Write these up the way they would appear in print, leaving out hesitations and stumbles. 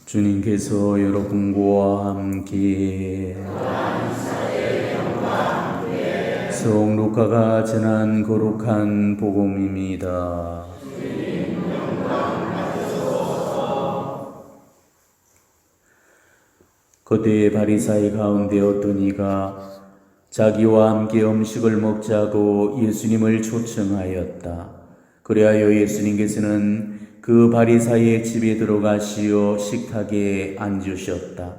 주님께서 여러분과 함께 성 루카가 전한 거룩한 복음입니다. 그때 바리사이 가운데 어떤 이가 자기와 함께 음식을 먹자고 예수님을 초청하였다. 그리하여 예수님께서는 그 바리사이의 집에 들어가시어 식탁에 앉으셨다.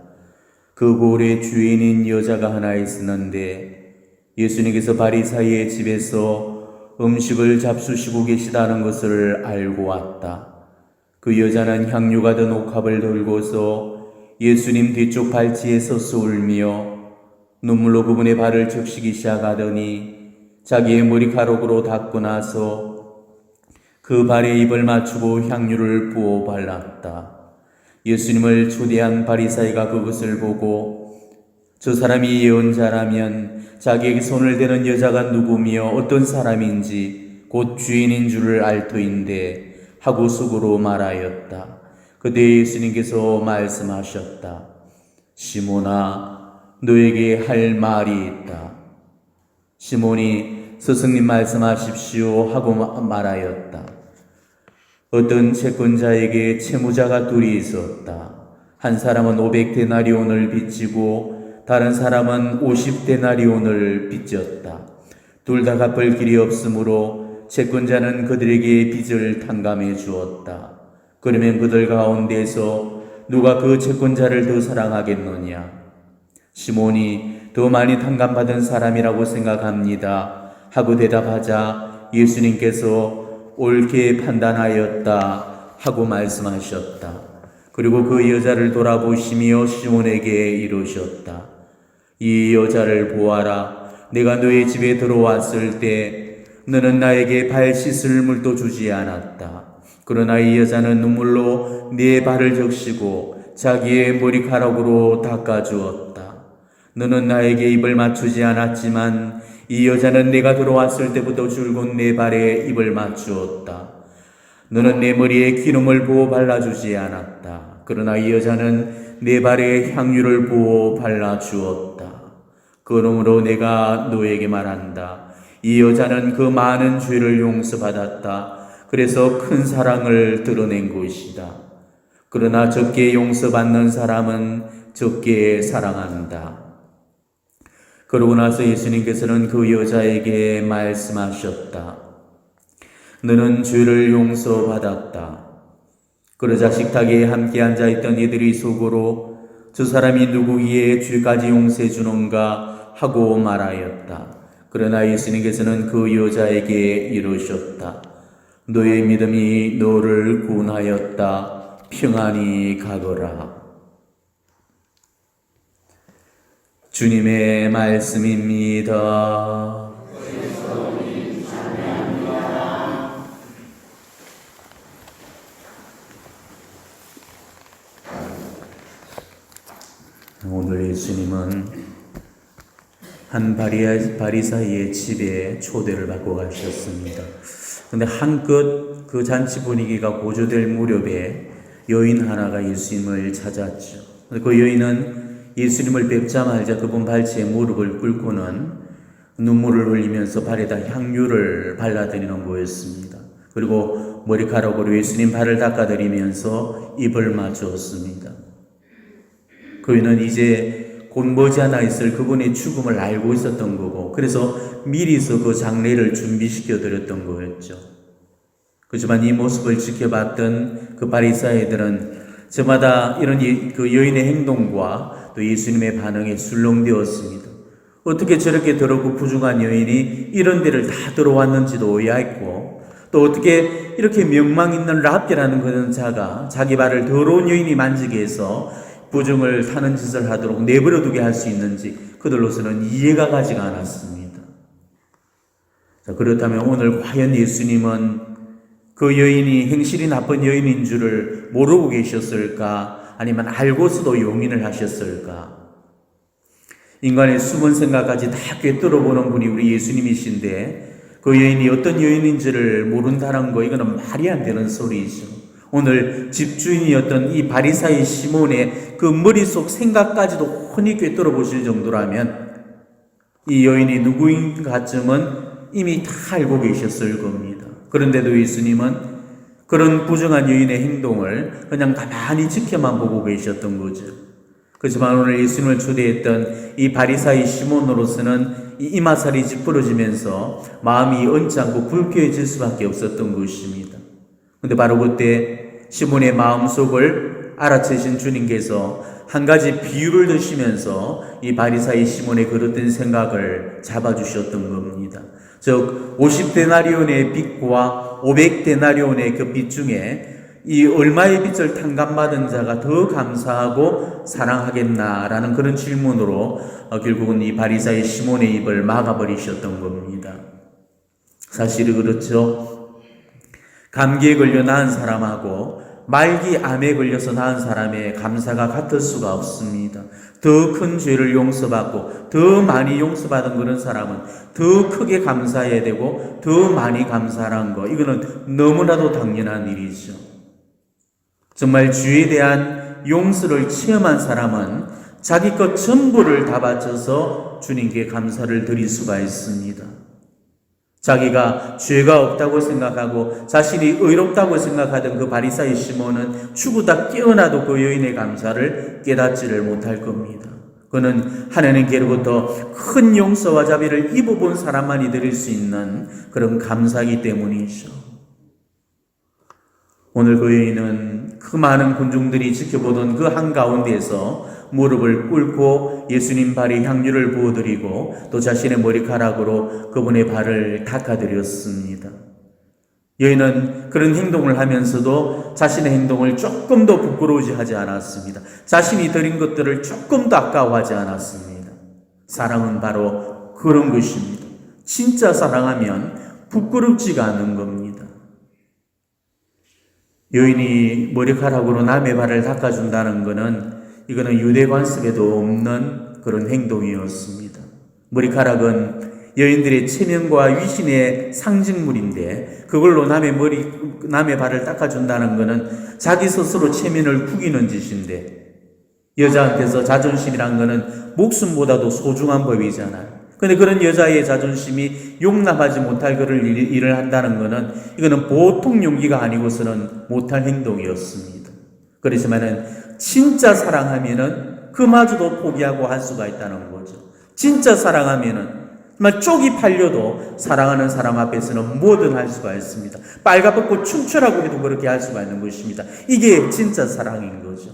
그 고을에 주인인 여자가 하나 있었는데 예수님께서 바리사이의 집에서 음식을 잡수시고 계시다는 것을 알고 왔다. 그 여자는 향유가 든 옥합을 들고서 예수님 뒤쪽 발치에 서서 울며 눈물로 그분의 발을 적시기 시작하더니 자기의 머리카락으로 닦고 나서 그 발에 입을 맞추고 향유를 부어 발랐다. 예수님을 초대한 바리사이가 그것을 보고 저 사람이 예언자라면 자기에게 손을 대는 여자가 누구며 어떤 사람인지 곧 주인인 줄을 알 터인데 하고 속으로 말하였다. 그때 예수님께서 말씀하셨다. 시몬아, 너에게 할 말이 있다. 시몬이 스승님 말씀하십시오 하고 말하였다. 어떤 채권자에게 채무자가 둘이 있었다. 한 사람은 500데나리온을 빚지고 다른 사람은 50데나리온을 빚졌다. 둘 다 갚을 길이 없으므로 채권자는 그들에게 빚을 탕감해 주었다. 그러면 그들 가운데서 누가 그 채권자를 더 사랑하겠느냐? 시몬이 더 많이 탕감받은 사람이라고 생각합니다 하고 대답하자 예수님께서 옳게 판단하였다 하고 말씀하셨다. 그리고 그 여자를 돌아보시며 시몬에게 이르셨다. 이 여자를 보아라. 내가 너의 집에 들어왔을 때 너는 나에게 발 씻을 물도 주지 않았다. 그러나 이 여자는 눈물로 네 발을 적시고 자기의 머리카락으로 닦아주었다. 너는 나에게 입을 맞추지 않았지만 이 여자는 내가 들어왔을 때부터 줄곧 내 발에 입을 맞추었다. 너는 내 머리에 기름을 부어 발라주지 않았다. 그러나 이 여자는 내 발에 향유를 부어 발라주었다. 그러므로 내가 너에게 말한다. 이 여자는 그 많은 죄를 용서받았다. 그래서 큰 사랑을 드러낸 것이다. 그러나 적게 용서받는 사람은 적게 사랑한다. 그러고 나서 예수님께서는 그 여자에게 말씀하셨다. 너는 죄를 용서받았다. 그러자 식탁에 함께 앉아있던 이들이 속으로 저 사람이 누구기에 죄까지 용서해 주는가 하고 말하였다. 그러나 예수님께서는 그 여자에게 이르셨다. 너의 믿음이 너를 구원하였다. 평안히 가거라. 주님의 말씀입니다. 오늘 예수님은 한 바리사이의 집에 초대를 받고 가셨습니다. 그런데 한껏 그 잔치 분위기가 고조될 무렵에 여인 하나가 예수님을 찾았죠. 그 여인은 예수님을 뵙자마자 그분 발치에 무릎을 꿇고는 눈물을 흘리면서 발에다 향유를 발라드리는 거였습니다. 그리고 머리카락으로 예수님 발을 닦아드리면서 입을 맞추었습니다. 그는 이제 곧 머지않아 있을 그분의 죽음을 알고 있었던 거고 그래서 미리서 그 장례를 준비시켜 드렸던 거였죠. 그렇지만 이 모습을 지켜봤던 그 바리사이들은 저마다 이런 그 여인의 행동과 또 예수님의 반응에 술렁되었습니다. 어떻게 저렇게 더럽고 부족한 여인이 이런 데를 다 들어왔는지도 의아했고 또 어떻게 이렇게 명망 있는 랍비라는 그런 자가 자기 발을 더러운 여인이 만지게 해서 부정을 타는 짓을 하도록 내버려두게 할 수 있는지 그들로서는 이해가 가지가 않았습니다. 자, 그렇다면 오늘 과연 예수님은 그 여인이 행실이 나쁜 여인인 줄을 모르고 계셨을까? 아니면 알고서도 용인을 하셨을까? 인간의 숨은 생각까지 다 꿰뚫어보는 분이 우리 예수님이신데 그 여인이 어떤 여인인지를 모른다는 거 이거는 말이 안 되는 소리죠. 오늘 집주인이었던 이 바리사이 시몬의 그 머릿속 생각까지도 훤히 꿰뚫어 보실 정도라면 이 여인이 누구인가쯤은 이미 다 알고 계셨을 겁니다. 그런데도 예수님은 그런 부정한 여인의 행동을 그냥 가만히 지켜만 보고 계셨던 거죠. 그렇지만 오늘 예수님을 초대했던 이 바리사이 시몬으로서는 이 이마살이 찌푸러지면서 마음이 언짢고 않고 불쾌해질 수밖에 없었던 것입니다. 그런데 바로 그때 시몬의 마음속을 알아채신 주님께서 한 가지 비유를 드시면서 이 바리사이 시몬의 그릇된 생각을 잡아주셨던 겁니다. 즉 50데나리온의 빚과 500데나리온의 그 빚 중에 이 얼마의 빚을 탕감받은 자가 더 감사하고 사랑하겠나라는 그런 질문으로 결국은 이 바리사이 시몬의 입을 막아버리셨던 겁니다. 사실이 그렇죠. 감기에 걸려 나은 사람하고 말기 암에 걸려서 나은 사람의 감사가 같을 수가 없습니다. 더 큰 죄를 용서받고 더 많이 용서받은 그런 사람은 더 크게 감사해야 되고 더 많이 감사하는 거, 이거는 너무나도 당연한 일이죠. 정말 죄에 대한 용서를 체험한 사람은 자기 것 전부를 다 바쳐서 주님께 감사를 드릴 수가 있습니다. 자기가 죄가 없다고 생각하고 자신이 의롭다고 생각하던 그 바리사이 시몬은 죽으다 깨어나도 그 여인의 감사를 깨닫지를 못할 겁니다. 그는 하나님께로부터 큰 용서와 자비를 입어본 사람만이 드릴 수 있는 그런 감사이기 때문이죠. 오늘 그 여인은 그 많은 군중들이 지켜보던 그 한가운데에서 무릎을 꿇고 예수님 발에 향유를 부어드리고 또 자신의 머리카락으로 그분의 발을 닦아드렸습니다. 여인은 그런 행동을 하면서도 자신의 행동을 조금도 부끄러워지 하지 않았습니다. 자신이 드린 것들을 조금도 아까워하지 않았습니다. 사랑은 바로 그런 것입니다. 진짜 사랑하면 부끄럽지가 않은 겁니다. 여인이 머리카락으로 남의 발을 닦아준다는 것은 이거는 유대 관습에도 없는 그런 행동이었습니다. 머리카락은 여인들의 체면과 위신의 상징물인데 그걸로 남의 발을 닦아준다는 것은 자기 스스로 체면을 구기는 짓인데, 여자한테서 자존심이란 것은 목숨보다도 소중한 법이잖아요. 근데 그런 여자의 자존심이 용납하지 못할 그런 일을 한다는 것은 이거는 보통 용기가 아니고서는 못할 행동이었습니다. 그렇지만은 진짜 사랑하면은 그마저도 포기하고 할 수가 있다는 거죠. 진짜 사랑하면은 정말 쪽이 팔려도 사랑하는 사람 앞에서는 뭐든 할 수가 있습니다. 빨가벗고 춤추라고 해도 그렇게 할 수가 있는 것입니다. 이게 진짜 사랑인 거죠.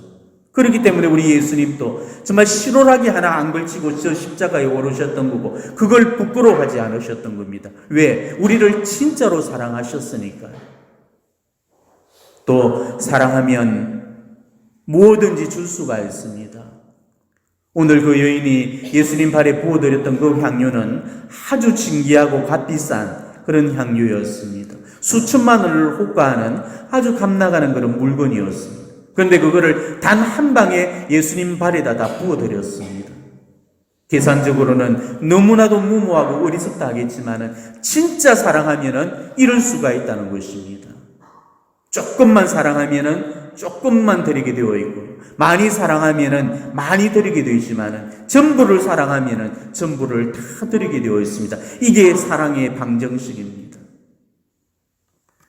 그렇기 때문에 우리 예수님도 정말 실오라기 하나 안 걸치고 저 십자가에 오르셨던 거고 그걸 부끄러워하지 않으셨던 겁니다. 왜? 우리를 진짜로 사랑하셨으니까요. 또 사랑하면 뭐든지 줄 수가 있습니다. 오늘 그 여인이 예수님 발에 부어드렸던 그 향유는 아주 진귀하고 값비싼 그런 향유였습니다. 수천만 원을 호가하는 아주 값나가는 그런 물건이었습니다. 그런데 그거를 단 한 방에 예수님 발에다 다 부어드렸습니다. 계산적으로는 너무나도 무모하고 어리석다 하겠지만은 진짜 사랑하면은 이럴 수가 있다는 것입니다. 조금만 사랑하면은 조금만 드리게 되어 있고, 많이 사랑하면은 많이 드리게 되어 있지만은 전부를 사랑하면은 전부를 다 드리게 되어 있습니다. 이게 사랑의 방정식입니다.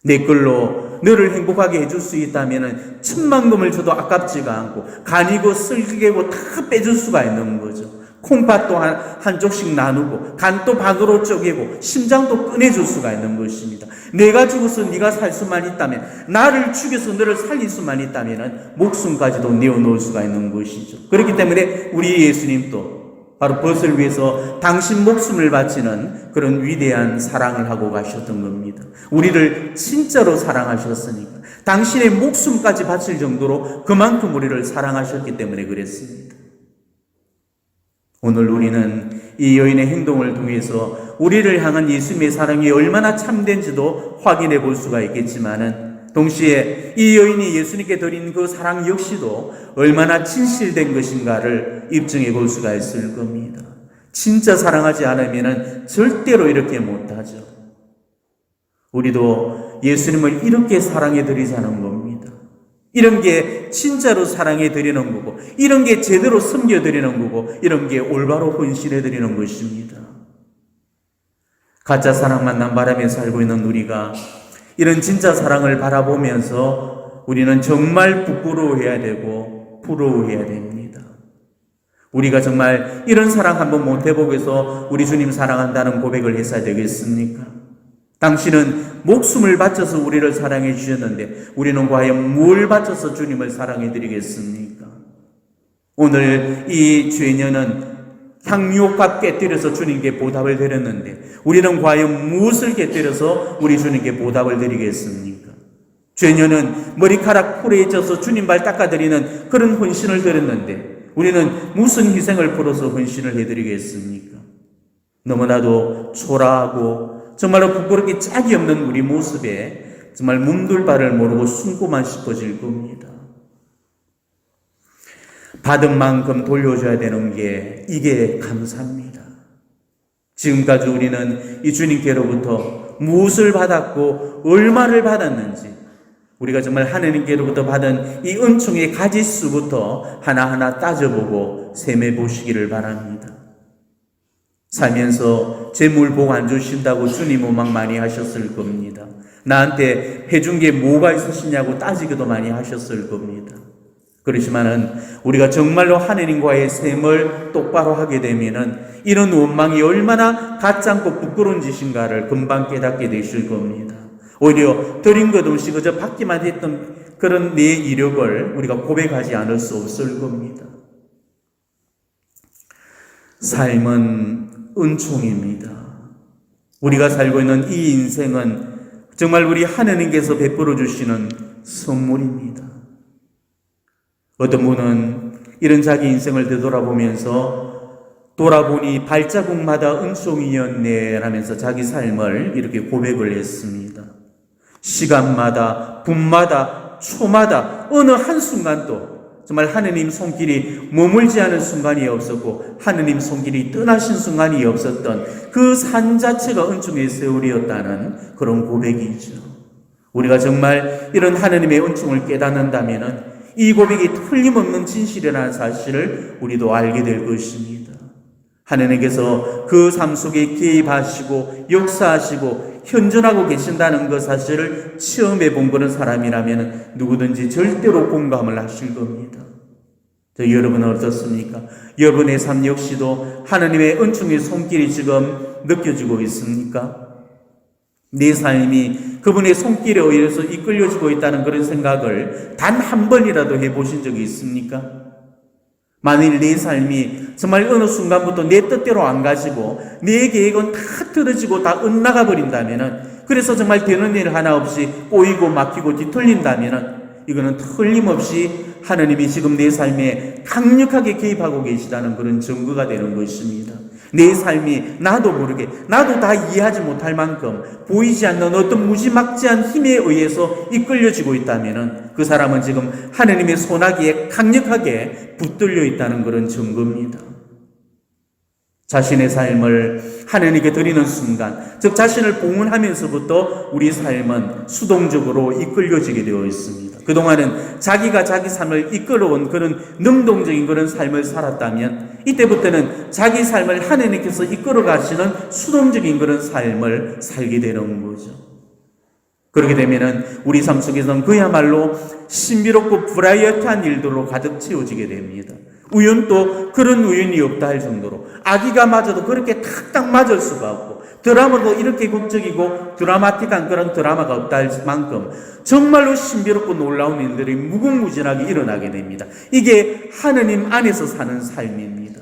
내 걸로 너를 행복하게 해줄 수 있다면은 천만금을 줘도 아깝지가 않고 간이고 쓸개고 다 빼줄 수가 있는 거죠. 콩팥도 한쪽씩 나누고 간도 반으로 쪼개고 심장도 꺼내줄 수가 있는 것입니다. 내가 죽어서 네가 살 수만 있다면, 나를 죽여서 너를 살릴 수만 있다면 목숨까지도 내어놓을 수가 있는 것이죠. 그렇기 때문에 우리 예수님도 바로 벗을 위해서 당신 목숨을 바치는 그런 위대한 사랑을 하고 가셨던 겁니다. 우리를 진짜로 사랑하셨으니까 당신의 목숨까지 바칠 정도로 그만큼 우리를 사랑하셨기 때문에 그랬습니다. 오늘 우리는 이 여인의 행동을 통해서 우리를 향한 예수님의 사랑이 얼마나 참된지도 확인해 볼 수가 있겠지만은, 동시에 이 여인이 예수님께 드린 그 사랑 역시도 얼마나 진실된 것인가를 입증해 볼 수가 있을 겁니다. 진짜 사랑하지 않으면은 절대로 이렇게 못하죠. 우리도 예수님을 이렇게 사랑해 드리자는 겁니다. 이런 게 진짜로 사랑해 드리는 거고, 이런 게 제대로 섬겨 드리는 거고, 이런 게 올바로 헌신해 드리는 것입니다. 가짜 사랑만 남발하며 살고 있는 우리가 이런 진짜 사랑을 바라보면서 우리는 정말 부끄러워해야 되고 부러워해야 됩니다. 우리가 정말 이런 사랑 한번 못 해보고서 우리 주님 사랑한다는 고백을 했어야 되겠습니까? 당신은 목숨을 바쳐서 우리를 사랑해 주셨는데 우리는 과연 뭘 바쳐서 주님을 사랑해 드리겠습니까? 오늘 이 죄녀는 향유값 깨뜨려서 주님께 보답을 드렸는데 우리는 과연 무엇을 깨뜨려서 우리 주님께 보답을 드리겠습니까? 죄녀는 머리카락 풀에 젖어서 주님 발 닦아드리는 그런 헌신을 드렸는데 우리는 무슨 희생을 풀어서 헌신을 해드리겠습니까? 너무나도 초라하고 정말로 부끄럽게 짝이 없는 우리 모습에 정말 몸둘 바를 모르고 숨고만 싶어질 겁니다. 받은 만큼 돌려줘야 되는 게 이게 감사합니다. 지금까지 우리는 이 주님께로부터 무엇을 받았고 얼마를 받았는지 우리가 정말 하나님께로부터 받은 이 은총의 가지수부터 하나하나 따져보고 셈해 보시기를 바랍니다. 살면서 재물 복 안 주신다고 주님 원망 많이 하셨을 겁니다. 나한테 해준 게 뭐가 있으시냐고 따지기도 많이 하셨을 겁니다. 그렇지만은 우리가 정말로 하나님과의 셈을 똑바로 하게 되면은 이런 원망이 얼마나 가짜고 부끄러운 짓인가를 금방 깨닫게 되실 겁니다. 오히려 드린 것 없이 그저 받기만 했던 그런 내 이력을 우리가 고백하지 않을 수 없을 겁니다. 삶은 은총입니다. 우리가 살고 있는 이 인생은 정말 우리 하나님께서 베풀어 주시는 선물입니다. 어떤 분은 이런 자기 인생을 되돌아보면서 돌아보니 발자국마다 은총이었네 라면서 자기 삶을 이렇게 고백을 했습니다. 시간마다 분마다 초마다 어느 한순간도 정말 하느님 손길이 머물지 않은 순간이 없었고 하느님 손길이 떠나신 순간이 없었던 그 산 자체가 은총의 세월이었다는 그런 고백이죠. 우리가 정말 이런 하느님의 은총을 깨닫는다면 이 고백이 틀림없는 진실이라는 사실을 우리도 알게 될 것입니다. 하느님께서 그 삶 속에 개입하시고 역사하시고 현존하고 계신다는 그 사실을 체험해 본 그런 사람이라면 누구든지 절대로 공감을 하실 겁니다. 여러분은 어떻습니까? 여러분의 삶 역시도 하느님의 은총의 손길이 지금 느껴지고 있습니까? 내 삶이 그분의 손길에 의해서 이끌려지고 있다는 그런 생각을 단 한 번이라도 해보신 적이 있습니까? 만일 내 삶이 정말 어느 순간부터 내 뜻대로 안 가지고 내 계획은 다 틀어지고 다 엇나가 버린다면 그래서 정말 되는 일 하나 없이 꼬이고 막히고 뒤틀린다면 이거는 틀림없이 하나님이 지금 내 삶에 강력하게 개입하고 계시다는 그런 증거가 되는 것입니다. 내 삶이 나도 모르게 나도 다 이해하지 못할 만큼 보이지 않는 어떤 무지막지한 힘에 의해서 이끌려지고 있다면 그 사람은 지금 하나님의 손아귀에 강력하게 붙들려 있다는 그런 증거입니다. 자신의 삶을 하나님께 드리는 순간, 즉 자신을 봉헌하면서부터 우리 삶은 수동적으로 이끌려지게 되어 있습니다. 그동안은 자기가 자기 삶을 이끌어온 그런 능동적인 그런 삶을 살았다면 이때부터는 자기 삶을 하나님께서 이끌어 가시는 수동적인 그런 삶을 살게 되는 거죠. 그렇게 되면은 우리 삶 속에서는 그야말로 신비롭고 브라이어트한 일들로 가득 채워지게 됩니다. 우연도 그런 우연이 없다 할 정도로 아기가 맞아도 그렇게 탁탁 맞을 수가 없고 드라마도 이렇게 극적이고 드라마틱한 그런 드라마가 없다 할 만큼 정말로 신비롭고 놀라운 일들이 무궁무진하게 일어나게 됩니다. 이게 하느님 안에서 사는 삶입니다.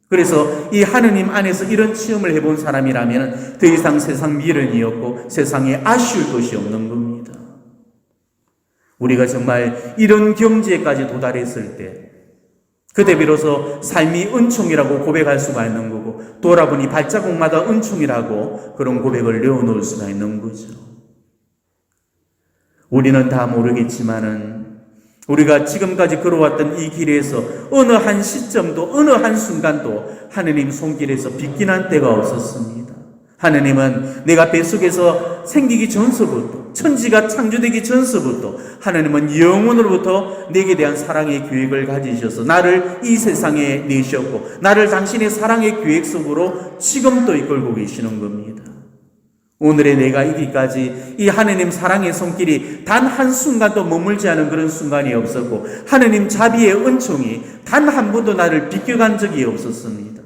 그래서 이 하느님 안에서 이런 체험을 해본 사람이라면 더 이상 세상 미련이 없고 세상에 아쉬울 것이 없는 겁니다. 우리가 정말 이런 경지에까지 도달했을 때 그때 비로소 삶이 은총이라고 고백할 수가 있는 거고 돌아보니 발자국마다 은총이라고 그런 고백을 내어놓을 수가 있는 거죠. 우리는 다 모르겠지만은 우리가 지금까지 걸어왔던 이 길에서 어느 한 시점도 어느 한 순간도 하느님 손길에서 빗기난 때가 없었습니다. 하느님은 내가 뱃속에서 생기기 전서부터 천지가 창조되기 전서부터 하나님은 영원으로부터 내게 대한 사랑의 계획을 가지셔서 나를 이 세상에 내셨고 나를 당신의 사랑의 계획 속으로 지금도 이끌고 계시는 겁니다. 오늘의 내가 이기까지 이 하나님 사랑의 손길이 단 한순간도 머물지 않은 그런 순간이 없었고 하나님 자비의 은총이 단 한 번도 나를 비껴간 적이 없었습니다.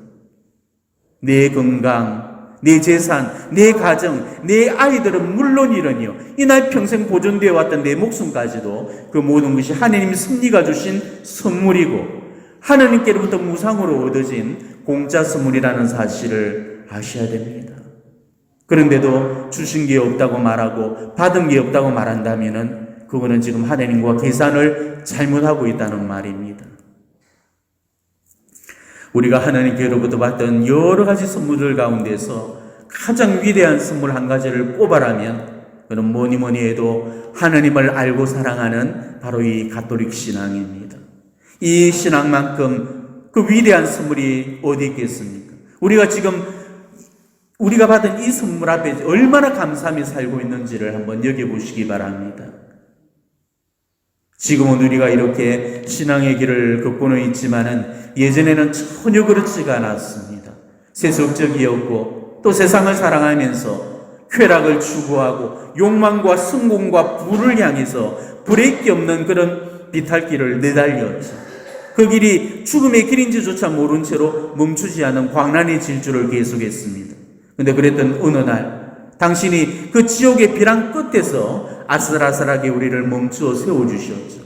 내 건강, 내 재산, 내 가정, 내 아이들은 물론이라니요. 이날 평생 보존되어 왔던 내 목숨까지도 그 모든 것이 하나님 섭리가 주신 선물이고 하나님께로부터 무상으로 얻어진 공짜 선물이라는 사실을 아셔야 됩니다. 그런데도 주신 게 없다고 말하고 받은 게 없다고 말한다면은 그거는 지금 하나님과 계산을 잘못하고 있다는 말입니다. 우리가 하나님께로부터 받던 여러 가지 선물들 가운데서 가장 위대한 선물 한 가지를 꼽아라면 그는 뭐니 해도 하나님을 알고 사랑하는 바로 이 가톨릭 신앙입니다. 이 신앙만큼 그 위대한 선물이 어디 있겠습니까? 우리가 받은 이 선물 앞에 얼마나 감사하며 살고 있는지를 한번 여겨보시기 바랍니다. 지금은 우리가 이렇게 신앙의 길을 걷고는 있지만은 예전에는 전혀 그렇지가 않았습니다. 세속적이었고 또 세상을 사랑하면서 쾌락을 추구하고 욕망과 성공과 부를 향해서 브레이크 없는 그런 비탈길을 내달렸죠. 그 길이 죽음의 길인지조차 모른 채로 멈추지 않은 광란의 질주를 계속했습니다. 근데 그랬던 어느 날 당신이 그 지옥의 벼랑 끝에서 아슬아슬하게 우리를 멈추어 세워주셨죠.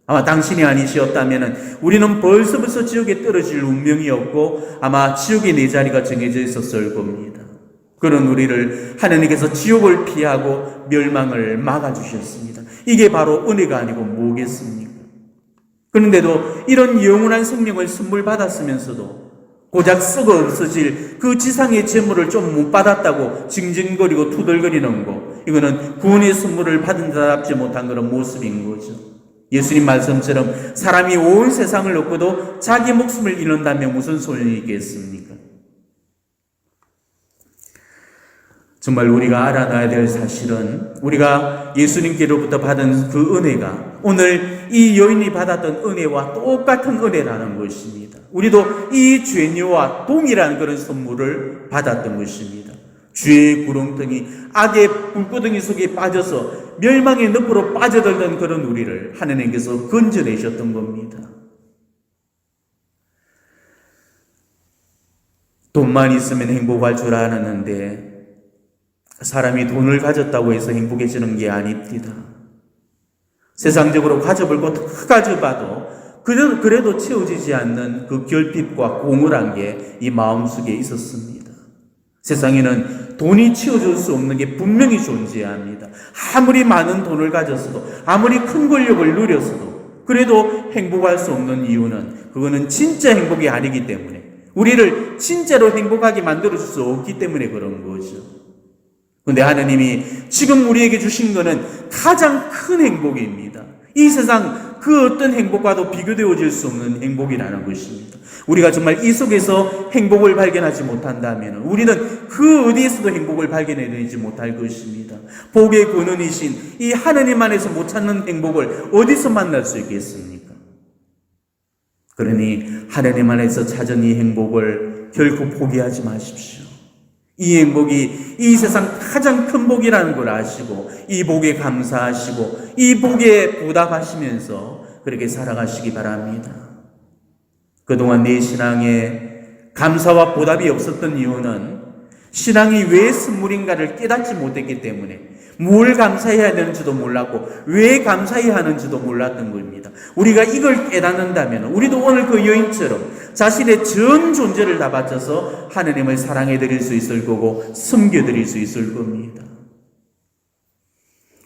아마 당신이 아니셨다면 우리는 벌써 지옥에 떨어질 운명이었고 아마 지옥의 내 자리가 정해져 있었을 겁니다. 그런 우리를 하나님께서 지옥을 피하고 멸망을 막아주셨습니다. 이게 바로 은혜가 아니고 뭐겠습니까? 그런데도 이런 영원한 생명을 선물 받았으면서도 고작 썩어 없어질 그 지상의 재물을 좀 못 받았다고 징징거리고 투덜거리는 거, 이거는 구원의 선물을 받은 자답지 못한 그런 모습인 거죠. 예수님 말씀처럼 사람이 온 세상을 얻고도 자기 목숨을 잃는다면 무슨 소용이 있겠습니까? 정말 우리가 알아놔야 될 사실은 우리가 예수님께로부터 받은 그 은혜가 오늘 이 여인이 받았던 은혜와 똑같은 은혜라는 것입니다. 우리도 이 죄녀와 동일한 그런 선물을 받았던 것입니다. 죄의 구렁텅이, 악의 불구덩이 속에 빠져서 멸망의 늪으로 빠져들던 그런 우리를 하나님께서 건져내셨던 겁니다. 돈만 있으면 행복할 줄 알았는데 사람이 돈을 가졌다고 해서 행복해지는 게 아닙니다. 세상적으로 가져볼 것 다 가져봐도 그래도 채워지지 않는 그 결핍과 공허한 게 이 마음속에 있었습니다. 세상에는 돈이 채워줄 수 없는 게 분명히 존재합니다. 아무리 많은 돈을 가졌어도 아무리 큰 권력을 누렸어도 그래도 행복할 수 없는 이유는 그거는 진짜 행복이 아니기 때문에 우리를 진짜로 행복하게 만들어줄 수 없기 때문에 그런 거죠. 그런데 하나님이 지금 우리에게 주신 거는 가장 큰 행복입니다. 이 세상 그 어떤 행복과도 비교되어질 수 없는 행복이라는 것입니다. 우리가 정말 이 속에서 행복을 발견하지 못한다면 우리는 그 어디에서도 행복을 발견해내지 못할 것입니다. 복의 근원이신 이 하나님 안에서 못 찾는 행복을 어디서 만날 수 있겠습니까? 그러니 하나님 안에서 찾은 이 행복을 결코 포기하지 마십시오. 이 행복이 이 세상 가장 큰 복이라는 걸 아시고 이 복에 감사하시고 이 복에 보답하시면서 그렇게 살아가시기 바랍니다. 그동안 내 신앙에 감사와 보답이 없었던 이유는 신앙이 왜 선물인가를 깨닫지 못했기 때문에 뭘 감사해야 되는지도 몰랐고 왜 감사해야 하는지도 몰랐던 겁니다. 우리가 이걸 깨닫는다면 우리도 오늘 그 여인처럼 자신의 전 존재를 다 바쳐서 하나님을 사랑해 드릴 수 있을 거고 섬겨 드릴 수 있을 겁니다.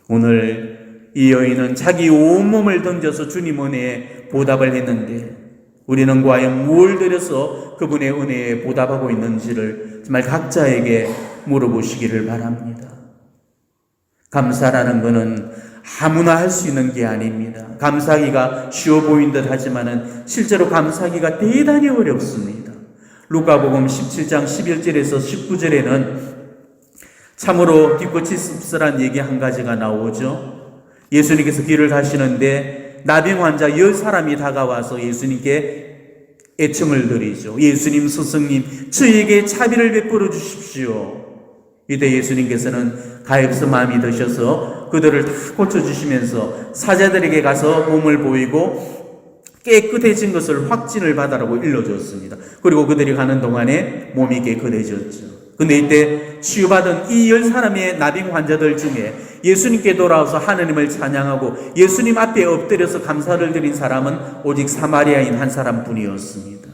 오늘 이 여인은 자기 온몸을 던져서 주님 은혜에 보답을 했는데 우리는 과연 무엇을 들여서 그분의 은혜에 보답하고 있는지를 정말 각자에게 물어보시기를 바랍니다. 감사라는 것은 아무나 할 수 있는 게 아닙니다. 감사하기가 쉬워 보인 듯 하지만은 실제로 감사하기가 대단히 어렵습니다. 루카복음 17장 11절에서 19절에는 참으로 기껏이 씁쓸한 얘기 한 가지가 나오죠. 예수님께서 길을 가시는데 나병 환자 10사람이 다가와서 예수님께 애청을 드리죠. 예수님, 스승님, 저희에게 자비를 베풀어 주십시오. 이때 예수님께서는 가엾은 마음이 드셔서 그들을 다 고쳐주시면서 사자들에게 가서 몸을 보이고 깨끗해진 것을 확진을 받아라고 일러줬습니다. 그리고 그들이 가는 동안에 몸이 깨끗해졌죠. 근데 이때 치유받은 이 10사람의 나병 환자들 중에 예수님께 돌아와서 하느님을 찬양하고 예수님 앞에 엎드려서 감사를 드린 사람은 오직 사마리아인 한 사람뿐이었습니다.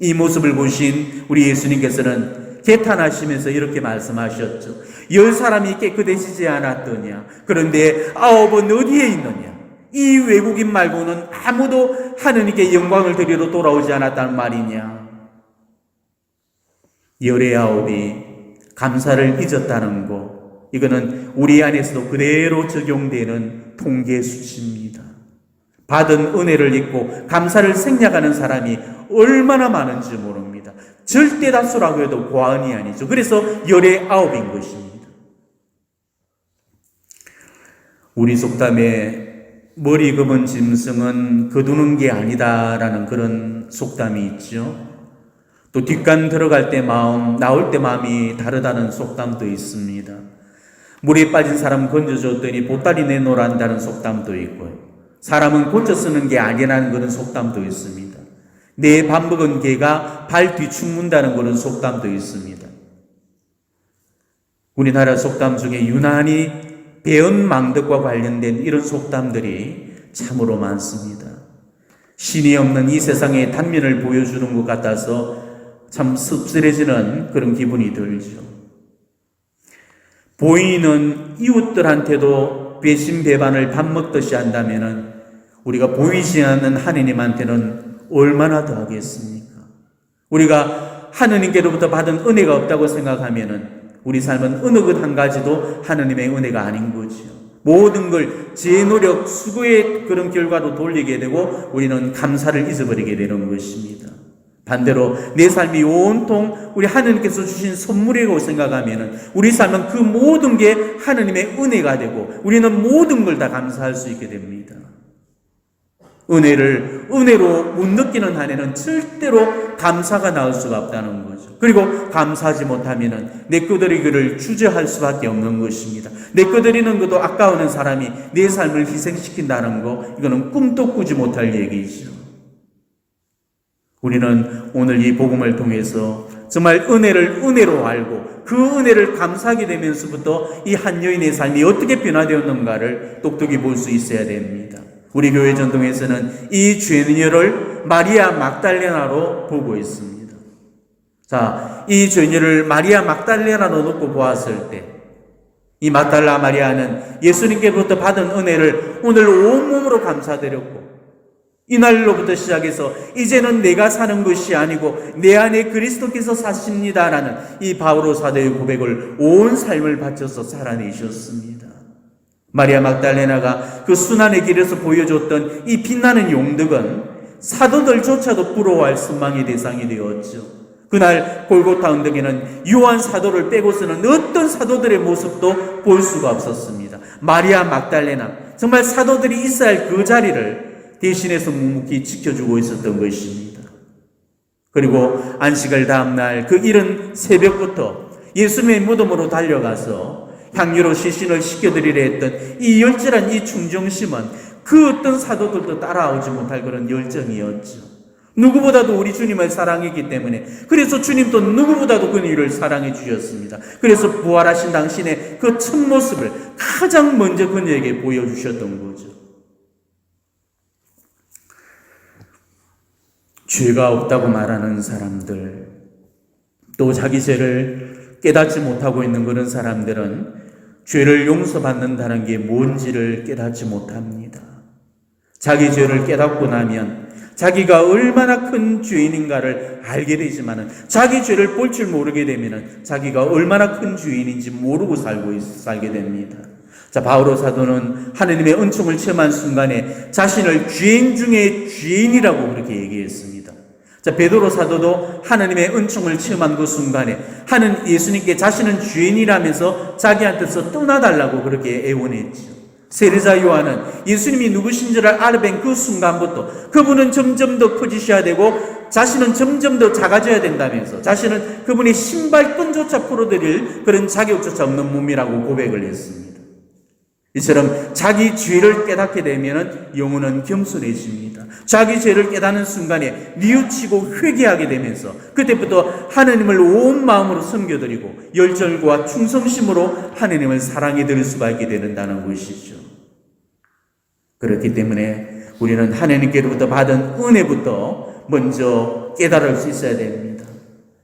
이 모습을 보신 우리 예수님께서는 개탄하시면서 이렇게 말씀하셨죠. 10사람이 깨끗해지지 않았더냐? 그런데 9은 어디에 있느냐? 이 외국인 말고는 아무도 하느님께 영광을 드리러 돌아오지 않았단 말이냐? 19이 감사를 잊었다는 거, 이거는 우리 안에서도 그대로 적용되는 통계 수치입니다. 받은 은혜를 잊고 감사를 생략하는 사람이 얼마나 많은지 모릅니다. 절대 다수라고 해도 과언이 아니죠. 그래서 19인 것입니다. 우리 속담에 머리 검은 짐승은 거두는 게 아니다라는 그런 속담이 있죠. 또 뒷간 들어갈 때 마음, 나올 때 마음이 다르다는 속담도 있습니다. 물에 빠진 사람 건져줬더니 보따리 내놓으란다는 속담도 있고요. 사람은 고쳐 쓰는 게 아니라는 그런 속담도 있습니다. 내 밥 먹은 개가 발 뒤축문다는 그런 속담도 있습니다. 우리나라 속담 중에 유난히 배은망덕과 관련된 이런 속담들이 참으로 많습니다. 신이 없는 이 세상의 단면을 보여주는 것 같아서 참 씁쓸해지는 그런 기분이 들죠. 보이는 이웃들한테도 배신배반을 밥 먹듯이 한다면 우리가 보이지 않는 하느님한테는 얼마나 더 하겠습니까? 우리가 하느님께로부터 받은 은혜가 없다고 생각하면 우리 삶은 어느 것 한 가지도 하느님의 은혜가 아닌 거죠. 모든 걸 제 노력, 수고의 그런 결과로 돌리게 되고 우리는 감사를 잊어버리게 되는 것입니다. 반대로 내 삶이 온통 우리 하느님께서 주신 선물이라고 생각하면 우리 삶은 그 모든 게 하느님의 은혜가 되고 우리는 모든 걸 다 감사할 수 있게 됩니다. 은혜를 은혜로 못 느끼는 한에는 절대로 감사가 나올 수가 없다는 거죠. 그리고 감사하지 못하면 내 끄드리기를 주저할 수밖에 없는 것입니다. 내 끄드리는 것도 아까워하는 사람이 내 삶을 희생시킨다는 거, 이거는 꿈도 꾸지 못할 얘기죠. 우리는 오늘 이 복음을 통해서 정말 은혜를 은혜로 알고 그 은혜를 감사하게 되면서부터 이 한 여인의 삶이 어떻게 변화되었는가를 똑똑히 볼 수 있어야 됩니다. 우리 교회 전통에서는 이 죄녀를 마리아 막달레나로 보고 있습니다. 자, 이 죄녀를 마리아 막달레나로 놓고 보았을 때 이 막달라 마리아는 예수님께로부터 받은 은혜를 오늘 온몸으로 감사드렸고 이날로부터 시작해서 이제는 내가 사는 것이 아니고 내 안에 그리스도께서 사십니다라는 이 바오로 사도의 고백을 온 삶을 바쳐서 살아내셨습니다. 마리아 막달레나가 그 순환의 길에서 보여줬던 이 빛나는 용덕은 사도들조차도 부러워할 선망의 대상이 되었죠. 그날 골고타 언덕에는 요한 사도를 빼고서는 어떤 사도들의 모습도 볼 수가 없었습니다. 마리아 막달레나, 정말 사도들이 있어야 할 그 자리를 대신해서 묵묵히 지켜주고 있었던 것입니다. 그리고 안식을 다음날 그 이른 새벽부터 예수님의 무덤으로 달려가서 향유로 시신을 시켜드리려 했던 이 열절한 이 충정심은 그 어떤 사도들도 따라오지 못할 그런 열정이었죠. 누구보다도 우리 주님을 사랑했기 때문에, 그래서 주님도 누구보다도 그 일을 사랑해 주셨습니다. 그래서 부활하신 당신의 그 첫 모습을 가장 먼저 그녀에게 보여주셨던 거죠. 죄가 없다고 말하는 사람들, 또 자기 죄를 깨닫지 못하고 있는 그런 사람들은 죄를 용서받는다는 게 뭔지를 깨닫지 못합니다. 자기 죄를 깨닫고 나면 자기가 얼마나 큰 죄인인가를 알게 되지만 자기 죄를 볼 줄 모르게 되면 자기가 얼마나 큰 죄인인지 모르고 살게 됩니다. 자, 바오로 사도는 하느님의 은총을 체험한 순간에 자신을 죄인 중에 죄인이라고 그렇게 얘기했습니다. 자, 베드로 사도도 하나님의 은총을 체험한 그 순간에 예수님께 자신은 죄인이라면서 자기한테서 떠나달라고 그렇게 애원했죠. 세례자 요한은 예수님이 누구신지를 알아뵌 그 순간부터 그분은 점점 더 커지셔야 되고 자신은 점점 더 작아져야 된다면서 자신은 그분의 신발끈조차 풀어드릴 그런 자격조차 없는 몸이라고 고백을 했습니다. 이처럼 자기 죄를 깨닫게 되면 영혼은 겸손해집니다. 자기 죄를 깨닫는 순간에 뉘우치고 회개하게 되면서 그때부터 하나님을 온 마음으로 섬겨드리고 열정과 충성심으로 하나님을 사랑해 드릴 수가 있게 된다는 것이죠. 그렇기 때문에 우리는 하나님께로부터 받은 은혜부터 먼저 깨달을 수 있어야 됩니다.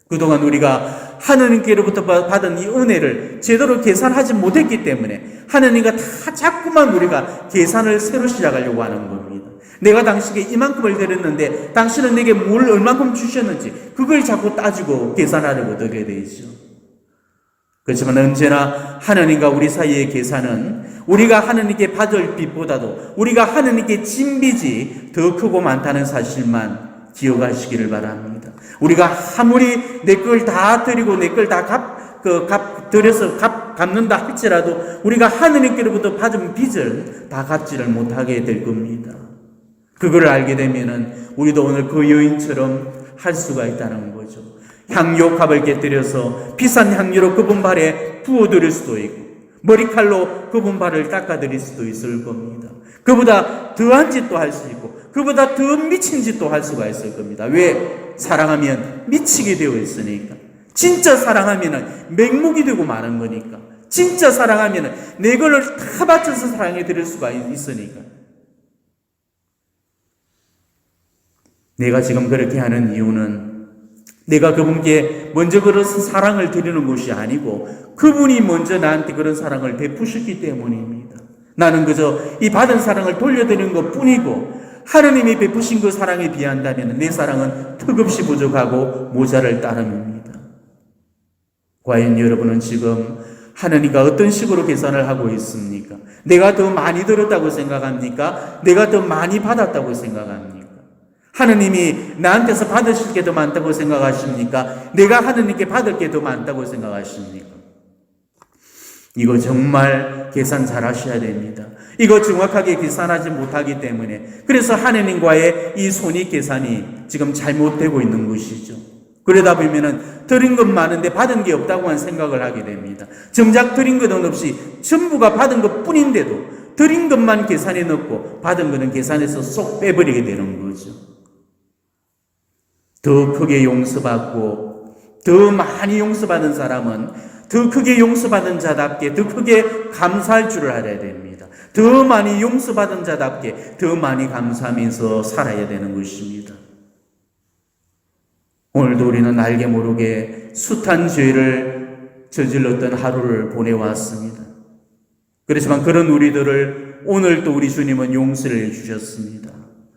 그동안 우리가 하나님께로부터 받은 이 은혜를 제대로 계산하지 못했기 때문에 하나님과 다 자꾸만 우리가 계산을 새로 시작하려고 하는 겁니다. 내가 당신에게 이만큼을 드렸는데 당신은 내게 뭘 얼만큼 주셨는지 그걸 자꾸 따지고 계산하려고 들게 되죠. 그렇지만 언제나 하나님과 우리 사이의 계산은 우리가 하나님께 받을 빚보다도 우리가 하나님께 진 빚이 더 크고 많다는 사실만 기억하시기를 바랍니다. 우리가 아무리 내 걸 다 드리고 내 걸 다 드려서 갚는다 할지라도 우리가 하느님께로부터 받은 빚을 다 갚지를 못하게 될 겁니다. 그걸 알게 되면은 우리도 오늘 그 여인처럼 할 수가 있다는 거죠. 향료 값을 곁들여서 비싼 향료로 그분 발에 부어드릴 수도 있고 머리칼로 그분 발을 닦아드릴 수도 있을 겁니다. 그보다 더한 짓도 할 수 있고 그보다 더 미친 짓도 할 수가 있을 겁니다. 왜? 사랑하면 미치게 되어 있으니까. 진짜 사랑하면 맹목이 되고 마는 거니까. 진짜 사랑하면 내 걸을 다 바쳐서 사랑해 드릴 수가 있으니까. 내가 지금 그렇게 하는 이유는 내가 그분께 먼저 그런 사랑을 드리는 것이 아니고 그분이 먼저 나한테 그런 사랑을 베푸셨기 때문입니다. 나는 그저 이 받은 사랑을 돌려드리는 것 뿐이고 하느님이 베푸신 그 사랑에 비한다면 내 사랑은 턱없이 부족하고 모자랄 따름입니다. 과연 여러분은 지금 하느님과 어떤 식으로 계산을 하고 있습니까? 내가 더 많이 들었다고 생각합니까? 내가 더 많이 받았다고 생각합니까? 하느님이 나한테서 받으실 게 더 많다고 생각하십니까? 내가 하느님께 받을 게 더 많다고 생각하십니까? 이거 정말 계산 잘 하셔야 됩니다. 이거 정확하게 계산하지 못하기 때문에 그래서 하느님과의 이 손익 계산이 지금 잘못되고 있는 것이죠. 그러다 보면은 드린 것 많은데 받은 게 없다고만 생각을 하게 됩니다. 정작 드린 것은 없이 전부가 받은 것 뿐인데도 드린 것만 계산해 넣고 받은 것은 계산해서 쏙 빼버리게 되는 거죠. 더 크게 용서받고 더 많이 용서받은 사람은 더 크게 용서받은 자답게 더 크게 감사할 줄을 알아야 됩니다. 더 많이 용서받은 자답게 더 많이 감사하면서 살아야 되는 것입니다. 오늘도 우리는 알게 모르게 숱한 죄를 저질렀던 하루를 보내왔습니다. 그렇지만 그런 우리들을 오늘 또 우리 주님은 용서를 해주셨습니다.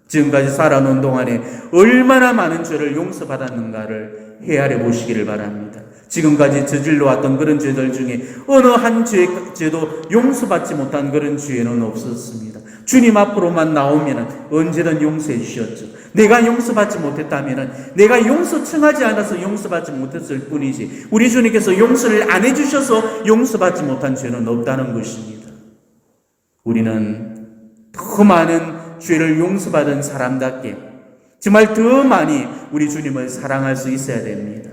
지금까지 살아온 동안에 얼마나 많은 죄를 용서받았는가를 헤아려 보시기를 바랍니다. 지금까지 저질러 왔던 그런 죄들 중에 어느 한 죄도 용서받지 못한 그런 죄는 없었습니다. 주님 앞으로만 나오면 언제든 용서해 주셨죠. 내가 용서받지 못했다면 내가 용서 청하지 않아서 용서받지 못했을 뿐이지 우리 주님께서 용서를 안 해주셔서 용서받지 못한 죄는 없다는 것입니다. 우리는 더 많은 죄를 용서받은 사람답게 정말 더 많이 우리 주님을 사랑할 수 있어야 됩니다.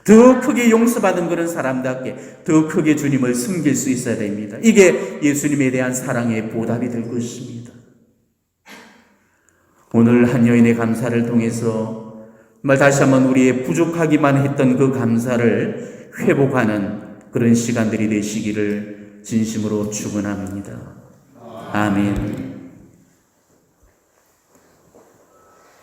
더 크게 용서받은 그런 사람답게 더 크게 주님을 섬길 수 있어야 됩니다. 이게 예수님에 대한 사랑의 보답이 될 것입니다. 오늘 한 여인의 감사를 통해서 정말 다시 한번 우리의 부족하기만 했던 그 감사를 회복하는 그런 시간들이 되시기를 진심으로 축원합니다. 아멘.